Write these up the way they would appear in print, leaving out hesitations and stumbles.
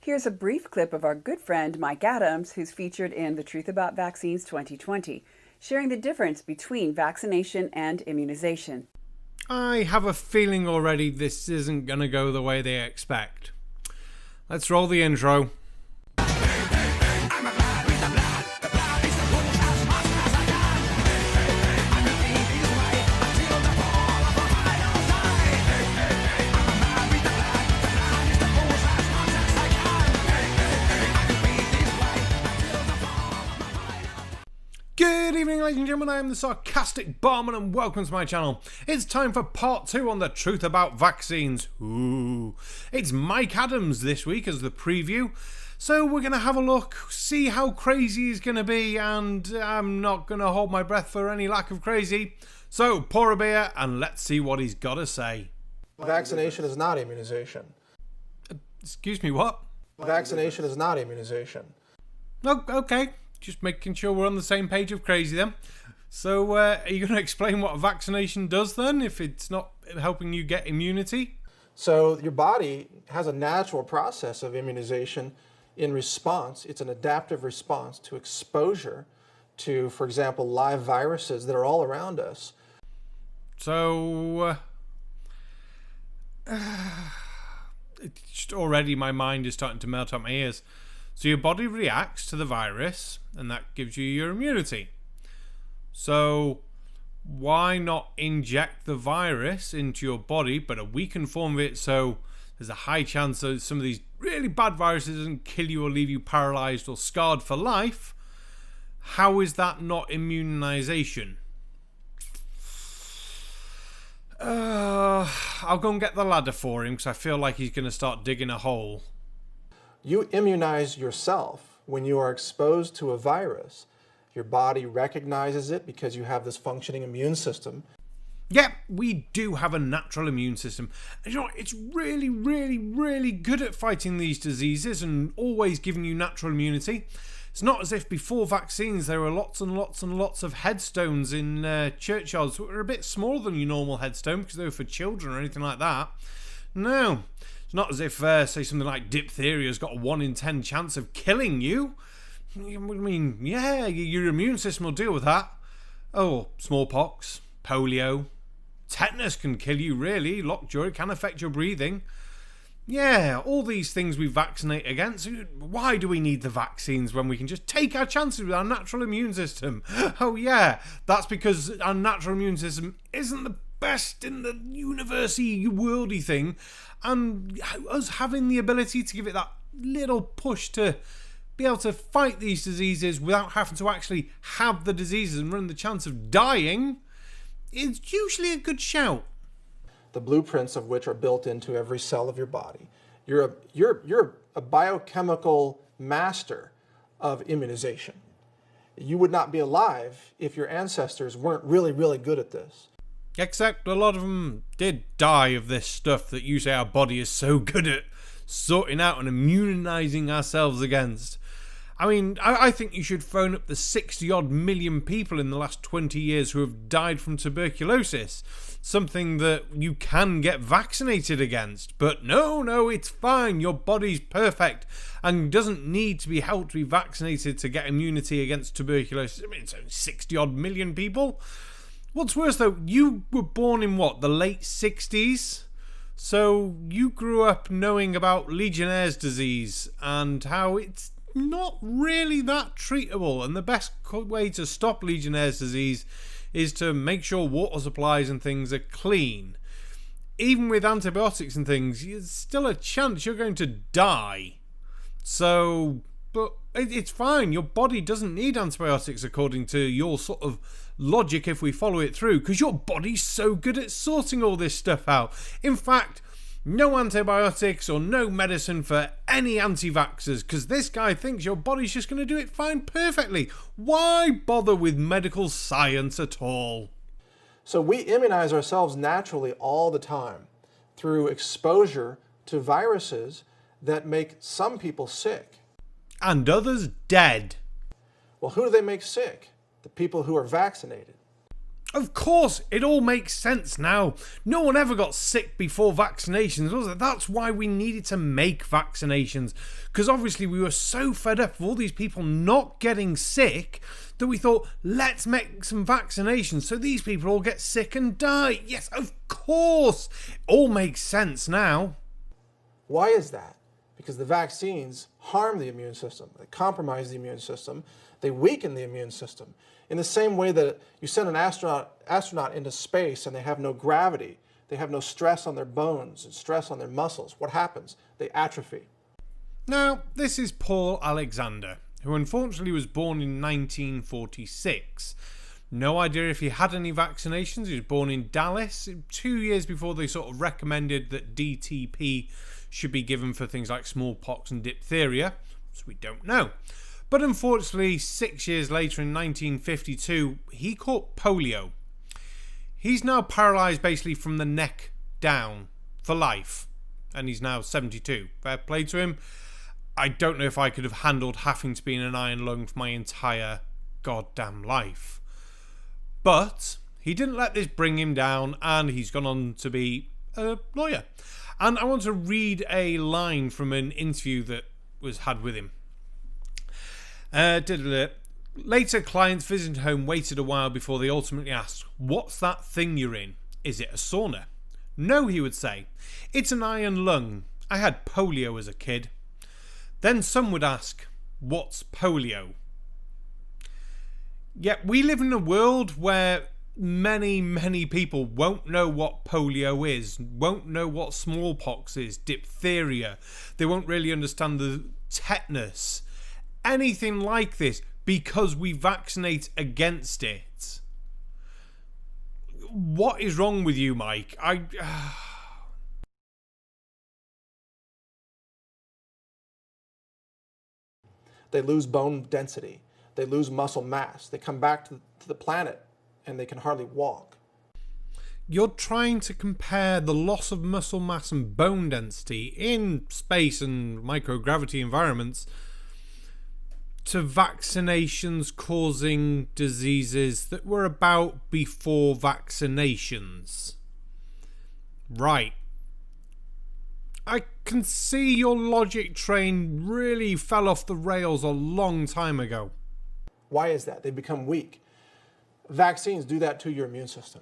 Here's a brief clip of our good friend Mike Adams, who's featured in The Truth About Vaccines 2020, sharing the difference between vaccination and immunization. I have a feeling already this isn't going to go the way they expect. Let's roll the intro. Good evening, ladies and gentlemen, I am the sarcastic barman and welcome to my channel. It's time for part 2 on the truth about vaccines. Ooh. It's Mike Adams this week as the preview. So we're going to have a look, see how crazy he's going to be, and I'm not going to hold my breath for any lack of crazy. So pour a beer and let's see what he's got to say. Vaccination is not immunization. Excuse me, what? Vaccination is not immunization. Oh, okay. Just making sure we're on the same page of crazy then. So, are you going to explain what a vaccination does then, if it's not helping you get immunity? So your body has a natural process of immunization in response. It's an adaptive response to exposure to, for example, live viruses that are all around us. So, already my mind is starting to melt out my ears. So your body reacts to the virus, and that gives you your immunity. So why not inject the virus into your body, but a weakened form of it, so there's a high chance that some of these really bad viruses doesn't kill you or leave you paralyzed or scarred for life? How is that not immunization? I'll go and get the ladder for him because I feel like he's going to start digging a hole. You immunize yourself when you are exposed to a virus. Your body recognizes it because you have this functioning immune system. Yeah, we do have a natural immune system. And you know what? It's really, really, really good at fighting these diseases and always giving you natural immunity. It's not as if before vaccines there were lots and lots and lots of headstones in churchyards that were a bit smaller than your normal headstone because they were for children or anything like that. No. It's not as if, say, something like diphtheria has got a 1 in 10 chance of killing you. I mean, yeah, your immune system will deal with that. Oh, smallpox, polio, tetanus can kill you, really. Lockjaw, it can affect your breathing. Yeah, all these things we vaccinate against. Why do we need the vaccines when we can just take our chances with our natural immune system? Oh, yeah, that's because our natural immune system isn't the best in the universe-y, worldy thing, and us having the ability to give it that little push to be able to fight these diseases without having to actually have the diseases and run the chance of dying is usually a good shout. The blueprints of which are built into every cell of your body. You're a biochemical master of immunization. You would not be alive if your ancestors weren't really, really good at this. Except a lot of them did die of this stuff that you say our body is so good at sorting out and immunizing ourselves against. I mean, I think you should phone up the 60-odd million people in the last 20 years who have died from tuberculosis. Something that you can get vaccinated against. But no, it's fine. Your body's perfect and doesn't need to be helped to be vaccinated to get immunity against tuberculosis. I mean, it's only 60-odd million people. What's worse though, you were born in what, the late 60s? So you grew up knowing about Legionnaire's disease and how it's not really that treatable, and the best way to stop Legionnaire's disease is to make sure water supplies and things are clean. Even with antibiotics and things, there's still a chance you're going to die. So, but it's fine. Your body doesn't need antibiotics according to your sort of logic if we follow it through, because your body's so good at sorting all this stuff out. In fact, no antibiotics or no medicine for any anti-vaxxers, because this guy thinks your body's just going to do it fine perfectly. Why bother with medical science at all? So we immunize ourselves naturally all the time through exposure to viruses that make some people sick. And others dead. Well, who do they make sick? The people who are vaccinated. Of course, it all makes sense now. No one ever got sick before vaccinations, was it? That's why we needed to make vaccinations. Because obviously we were so fed up with all these people not getting sick that we thought, let's make some vaccinations so these people all get sick and die. Yes, of course. It all makes sense now. Why is that? Because the vaccines harm the immune system. They compromise the immune system. They weaken the immune system. In the same way that you send an astronaut into space and they have no gravity, they have no stress on their bones and stress on their muscles. What happens? They atrophy. Now, this is Paul Alexander, who unfortunately was born in 1946. No idea if he had any vaccinations. He was born in Dallas 2 years before they sort of recommended that DTP should be given for things like smallpox and diphtheria, so we don't know. But unfortunately, 6 years later in 1952, he caught polio. He's now paralysed basically from the neck down for life, and he's now 72. Fair play to him. I don't know if I could have handled having to be in an iron lung for my entire goddamn life. But he didn't let this bring him down, and he's gone on to be a lawyer. And I want to read a line from an interview that was had with him. Later, clients visiting home waited a while before they ultimately asked, "What's that thing you're in? Is it a sauna?" "No," he would say. "It's an iron lung. I had polio as a kid." Then some would ask, "What's polio?" Yet we live in a world where many people won't know what polio is, won't know what smallpox is, diphtheria. They won't really understand the tetanus, anything like this, because we vaccinate against it. What is wrong with you, Mike? They lose bone density. They lose muscle mass. They come back to the planet and they can hardly walk. You're trying to compare the loss of muscle mass and bone density in space and microgravity environments to vaccinations causing diseases that were about before vaccinations. Right. I can see your logic train really fell off the rails a long time ago. Why is that? They become weak. Vaccines do that to your immune system.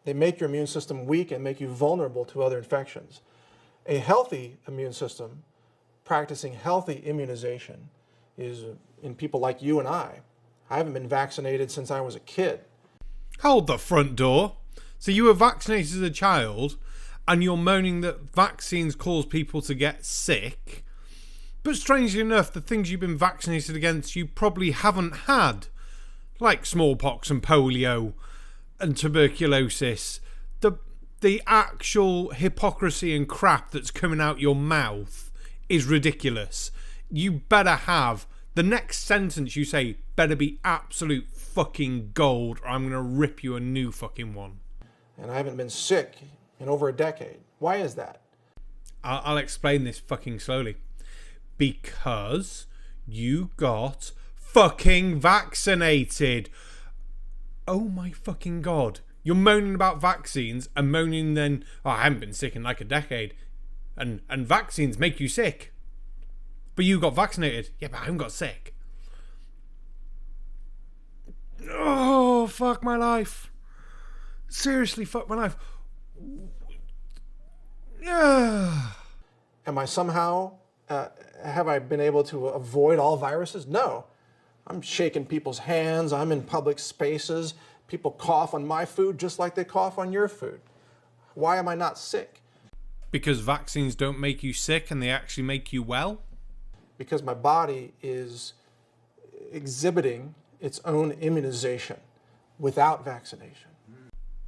They make your immune system weak and make you vulnerable to other infections. A healthy immune system, practicing healthy immunization, is in people like you and I. I haven't been vaccinated since I was a kid. Hold the front door. So you were vaccinated as a child, and you're moaning that vaccines cause people to get sick. But strangely enough, the things you've been vaccinated against you probably haven't had, like smallpox and polio and tuberculosis. The actual hypocrisy and crap that's coming out your mouth is ridiculous. You better have, the next sentence you say better be absolute fucking gold, or I'm going to rip you a new fucking one. And I haven't been sick in over a decade. Why is that? I'll explain this fucking slowly. Because you got fucking vaccinated. Oh my fucking god. You're moaning about vaccines and moaning then, "Oh, I haven't been sick in like a decade. And vaccines make you sick. But you got vaccinated." "Yeah, but I haven't got sick." Oh, fuck my life. Seriously, fuck my life. Yeah. Am I somehow, have I been able to avoid all viruses? No. I'm shaking people's hands. I'm in public spaces. People cough on my food just like they cough on your food. Why am I not sick? Because vaccines don't make you sick and they actually make you well? Because my body is exhibiting its own immunization without vaccination.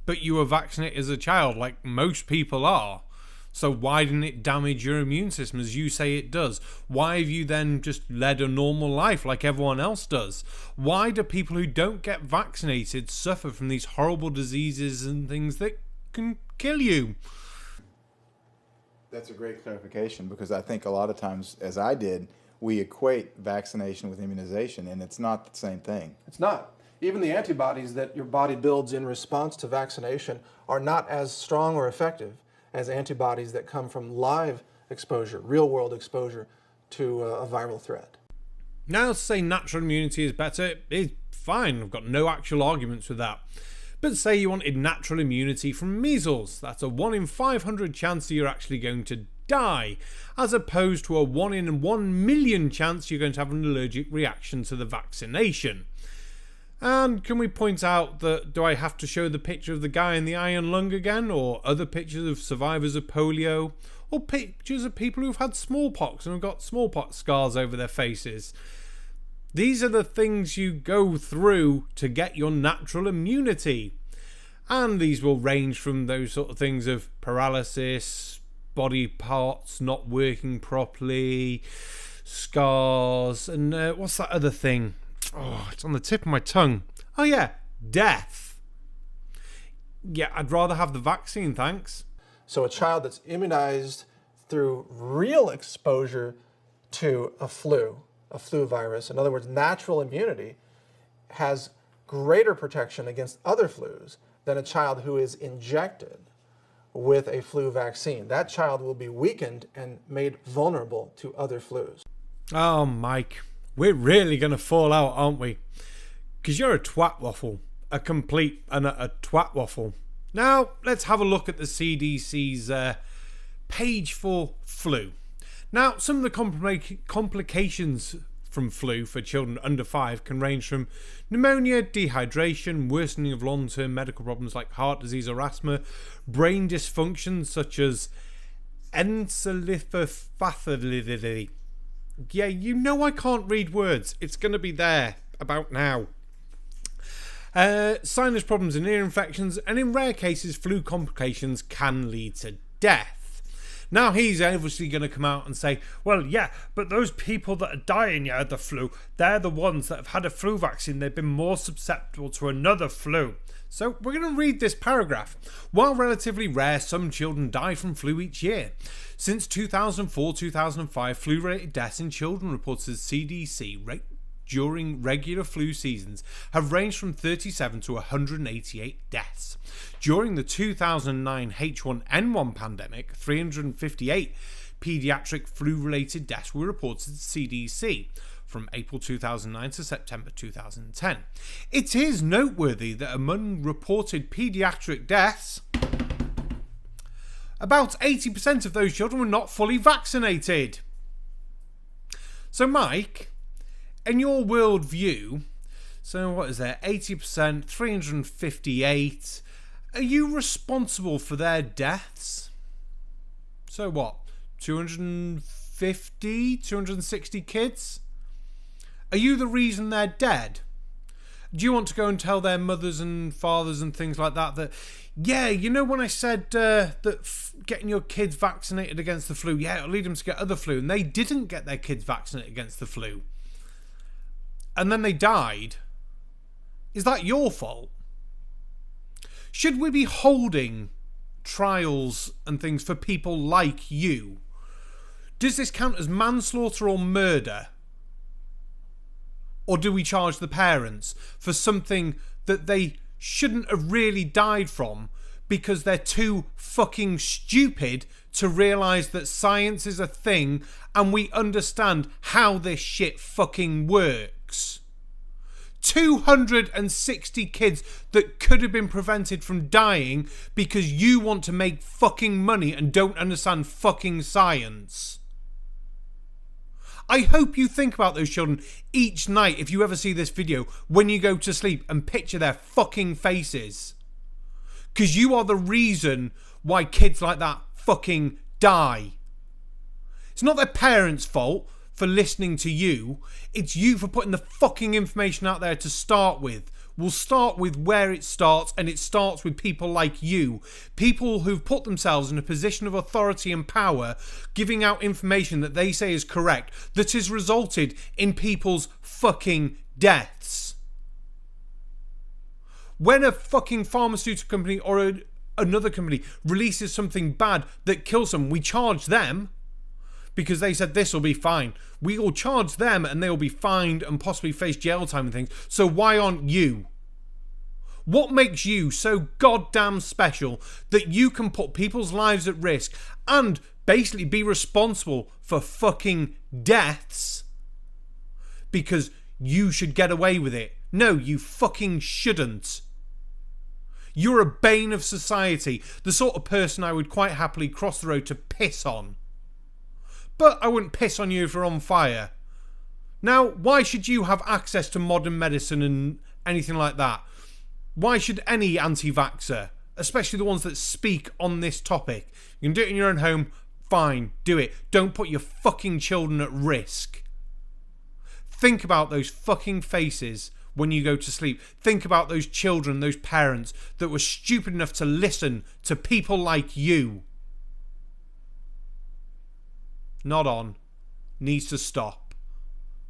But you were vaccinated as a child, like most people are. So why didn't it damage your immune system as you say it does? Why have you then just led a normal life like everyone else does? Why do people who don't get vaccinated suffer from these horrible diseases and things that can kill you? That's a great clarification, because I think a lot of times, as I did, we equate vaccination with immunization, and it's not the same thing. It's not. Even the antibodies that your body builds in response to vaccination are not as strong or effective as antibodies that come from live exposure, real-world exposure to a viral threat. Now, to say natural immunity is better is fine. I've got no actual arguments with that. But say you wanted natural immunity from measles. That's a 1 in 500 chance that you're actually going to die, as opposed to a 1 in 1 million chance you're going to have an allergic reaction to the vaccination. And can we point out that, do I have to show the picture of the guy in the iron lung again, or other pictures of survivors of polio, or pictures of people who've had smallpox and have got smallpox scars over their faces? These are the things you go through to get your natural immunity. And these will range from those sort of things of paralysis, body parts not working properly, scars, and what's that other thing? Oh, it's on the tip of my tongue. Oh yeah, death. Yeah, I'd rather have the vaccine, thanks. So a child that's immunized through real exposure to a flu virus, in other words, natural immunity, has greater protection against other flus than a child who is injected with a flu vaccine. That child will be weakened and made vulnerable to other flus. Oh, Mike, we're really going to fall out, aren't we? Because you're a twat waffle. A complete and a twat waffle. Now, let's have a look at the CDC's page for flu. Now, some of the complications from flu for children under 5 can range from pneumonia, dehydration, worsening of long-term medical problems like heart disease or asthma, brain dysfunction such as encephalopathy. Yeah, you know I can't read words. It's going to be there about now. Sinus problems and ear infections, and in rare cases, flu complications can lead to death. Now he's obviously going to come out and say, well, yeah, but those people that are dying of the flu, they're the ones that have had a flu vaccine. They've been more susceptible to another flu. So we're going to read this paragraph. While relatively rare, some children die from flu each year. Since 2004-2005, flu-related deaths in children reported as CDC during regular flu seasons have ranged from 37 to 188 deaths. During the 2009 H1N1 pandemic, 358 pediatric flu-related deaths were reported to CDC from April 2009 to September 2010. It is noteworthy that among reported pediatric deaths, about 80% of those children were not fully vaccinated. So, Mike, in your worldview, so what is there, 80%, 358, are you responsible for their deaths? So what, 250, 260 kids? Are you the reason they're dead? Do you want to go and tell their mothers and fathers and things like that, yeah, you know when I said that getting your kids vaccinated against the flu, yeah, it'll lead them to get other flu, and they didn't get their kids vaccinated against the flu, and then they died? Is that your fault? Should we be holding trials and things for people like you? Does this count as manslaughter or murder? Or do we charge the parents for something that they shouldn't have really died from because they're too fucking stupid to realise that science is a thing and we understand how this shit fucking works? 260 kids that could have been prevented from dying because you want to make fucking money and don't understand fucking science. I hope you think about those children each night if you ever see this video when you go to sleep and picture their fucking faces. Because you are the reason why kids like that fucking die. It's not their parents' fault for listening to you. It's you for putting the fucking information out there to start with. We'll start with where it starts, and it starts with people like you. People who've put themselves in a position of authority and power, giving out information that they say is correct, that has resulted in people's fucking deaths. When a fucking pharmaceutical company or another company releases something bad that kills them, we charge them. because they said this will be fine. We will charge them and they'll be fined and possibly face jail time and things. So why aren't you? What makes you so goddamn special that you can put people's lives at risk and basically be responsible for fucking deaths because you should get away with it? No, you fucking shouldn't. You're a bane of society, the sort of person I would quite happily cross the road to piss on. But I wouldn't piss on you if you're on fire. Now, why should you have access to modern medicine and anything like that? Why should any anti-vaxxer, especially the ones that speak on this topic? You can do it in your own home, fine, do it. Don't put your fucking children at risk. Think about those fucking faces when you go to sleep. Think about those children, those parents that were stupid enough to listen to people like you. Not on. Needs to stop.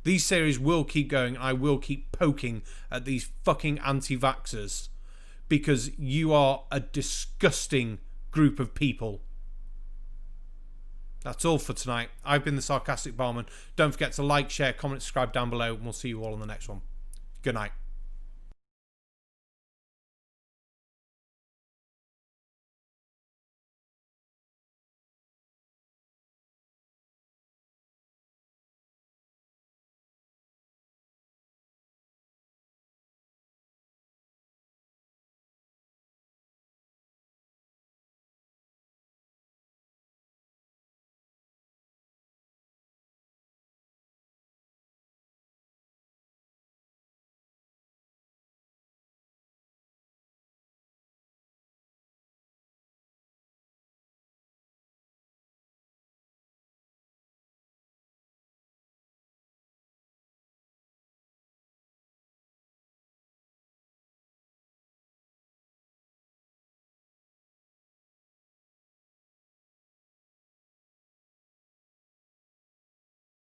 These series will keep going. I will keep poking at these fucking anti-vaxxers because you are a disgusting group of people. That's all for tonight. I've been the Sarcastic Barman. Don't forget to like, share, comment, subscribe down below, and we'll see you all on the next one. Good night.